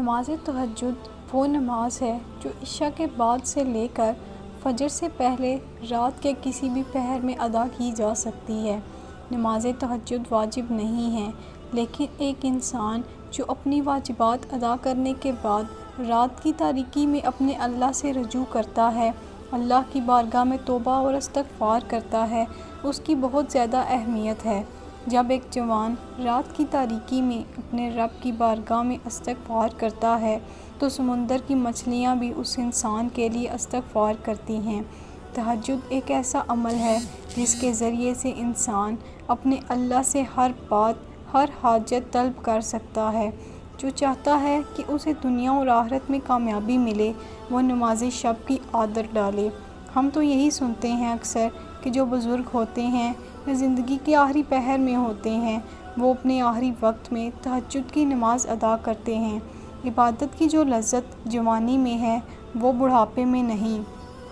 نماز تہجد وہ نماز ہے جو عشاء کے بعد سے لے کر فجر سے پہلے رات کے کسی بھی پہر میں ادا کی جا سکتی ہے۔ نماز تہجد واجب نہیں ہے، لیکن ایک انسان جو اپنی واجبات ادا کرنے کے بعد رات کی تاریکی میں اپنے اللہ سے رجوع کرتا ہے، اللہ کی بارگاہ میں توبہ اور استغفار کرتا ہے، اس کی بہت زیادہ اہمیت ہے۔ جب ایک جوان رات کی تاریکی میں اپنے رب کی بارگاہ میں استغفار کرتا ہے تو سمندر کی مچھلیاں بھی اس انسان کے لیے استغفار کرتی ہیں۔ تہجد ایک ایسا عمل ہے جس کے ذریعے سے انسان اپنے اللہ سے ہر بات، ہر حاجت طلب کر سکتا ہے۔ جو چاہتا ہے کہ اسے دنیا اور آخرت میں کامیابی ملے، وہ نماز شب کی عادت ڈالے۔ ہم تو یہی سنتے ہیں اکثر کہ جو بزرگ ہوتے ہیں یا زندگی کے آخری پہر میں ہوتے ہیں، وہ اپنے آخری وقت میں تہجد کی نماز ادا کرتے ہیں۔ عبادت کی جو لذت جوانی میں ہے وہ بڑھاپے میں نہیں۔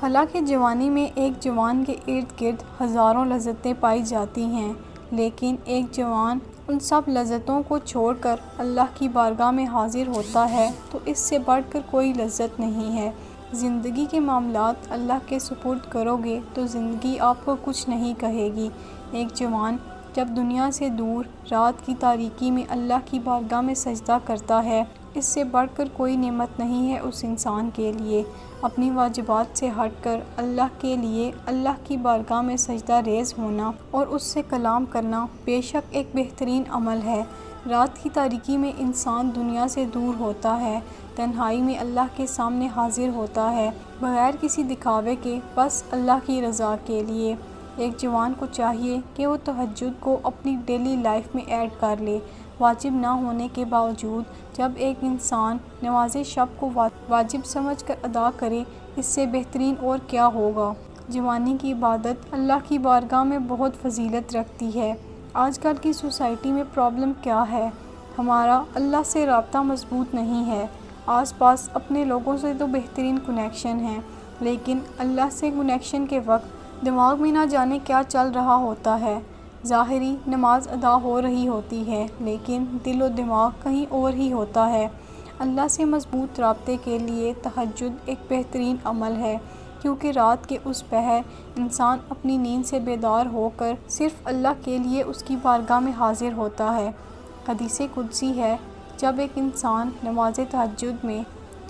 حالانکہ جوانی میں ایک جوان کے ارد گرد ہزاروں لذتیں پائی جاتی ہیں، لیکن ایک جوان ان سب لذتوں کو چھوڑ کر اللہ کی بارگاہ میں حاضر ہوتا ہے تو اس سے بڑھ کر کوئی لذت نہیں ہے۔ زندگی کے معاملات اللہ کے سپرد کرو گے تو زندگی آپ کو کچھ نہیں کہے گی۔ ایک جوان جب دنیا سے دور رات کی تاریکی میں اللہ کی بارگاہ میں سجدہ کرتا ہے، اس سے بڑھ کر کوئی نعمت نہیں ہے اس انسان کے لیے۔ اپنی واجبات سے ہٹ کر اللہ کے لیے اللہ کی بارگاہ میں سجدہ ریز ہونا اور اس سے کلام کرنا بے شک ایک بہترین عمل ہے۔ رات کی تاریکی میں انسان دنیا سے دور ہوتا ہے، تنہائی میں اللہ کے سامنے حاضر ہوتا ہے، بغیر کسی دکھاوے کے، بس اللہ کی رضا کے لیے۔ ایک جوان کو چاہیے کہ وہ تہجد کو اپنی ڈیلی لائف میں ایڈ کر لے۔ واجب نہ ہونے کے باوجود جب ایک انسان نماز شب کو واجب سمجھ کر ادا کرے، اس سے بہترین اور کیا ہوگا۔ جوانی کی عبادت اللہ کی بارگاہ میں بہت فضیلت رکھتی ہے۔ آج کل کی سوسائٹی میں پرابلم کیا ہے؟ ہمارا اللہ سے رابطہ مضبوط نہیں ہے۔ آس پاس اپنے لوگوں سے تو بہترین کنیکشن ہے، لیکن اللہ سے کنیکشن کے وقت دماغ میں نہ جانے کیا چل رہا ہوتا ہے۔ ظاہری نماز ادا ہو رہی ہوتی ہے، لیکن دل و دماغ کہیں اور ہی ہوتا ہے۔ اللہ سے مضبوط رابطے کے لیے تہجد ایک بہترین عمل ہے، کیونکہ رات کے اس پہر انسان اپنی نیند سے بیدار ہو کر صرف اللہ کے لیے اس کی بارگاہ میں حاضر ہوتا ہے۔ حدیث قدسی ہے، جب ایک انسان نماز تہجد میں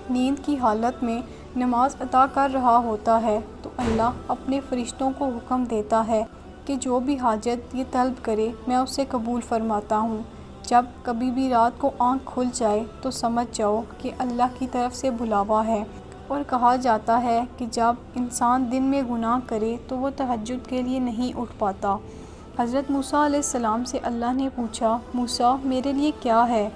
نیند کی حالت میں نماز ادا کر رہا ہوتا ہے تو اللہ اپنے فرشتوں کو حکم دیتا ہے کہ جو بھی حاجت یہ طلب کرے میں اسے قبول فرماتا ہوں۔ جب کبھی بھی رات کو آنکھ کھل جائے تو سمجھ جاؤ کہ اللہ کی طرف سے بلاوا ہے۔ اور کہا جاتا ہے کہ جب انسان دن میں گناہ کرے تو وہ تہجد کے لیے نہیں اٹھ پاتا۔ حضرت موسیٰ علیہ السلام سے اللہ نے پوچھا، موسیٰ میرے لیے کیا ہے؟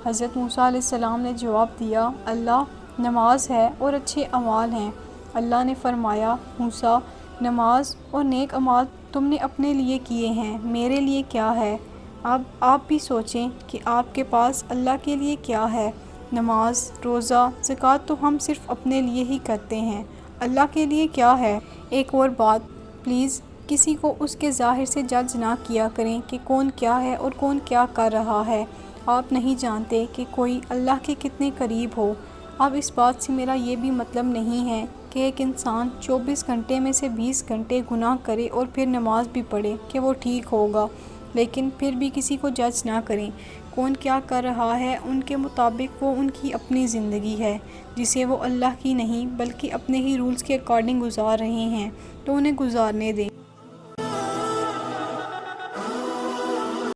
حضرت موسیٰ علیہ السلام نے جواب دیا، اللہ نماز ہے اور اچھے اعمال ہیں۔ اللہ نے فرمایا، موسیٰ نماز اور نیک اعمال تم نے اپنے لیے کیے ہیں، میرے لیے کیا ہے؟ اب آپ بھی سوچیں کہ آپ کے پاس اللہ کے لیے کیا ہے۔ نماز، روزہ، زکوٰۃ تو ہم صرف اپنے لیے ہی کرتے ہیں، اللہ کے لیے کیا ہے؟ ایک اور بات، پلیز کسی کو اس کے ظاہر سے جج نہ کیا کریں کہ کون کیا ہے اور کون کیا کر رہا ہے۔ آپ نہیں جانتے کہ کوئی اللہ کے کتنے قریب ہو۔ اب اس بات سے میرا یہ بھی مطلب نہیں ہے کہ ایک انسان 24 گھنٹے میں سے 20 گھنٹے گناہ کرے اور پھر نماز بھی پڑھے کہ وہ ٹھیک ہوگا، لیکن پھر بھی کسی کو جج نہ کریں۔ کون کیا کر رہا ہے ان کے مطابق وہ ان کی اپنی زندگی ہے، جسے وہ اللہ کی نہیں بلکہ اپنے ہی رولز کے اکارڈنگ گزار رہے ہیں، تو انہیں گزارنے دیں۔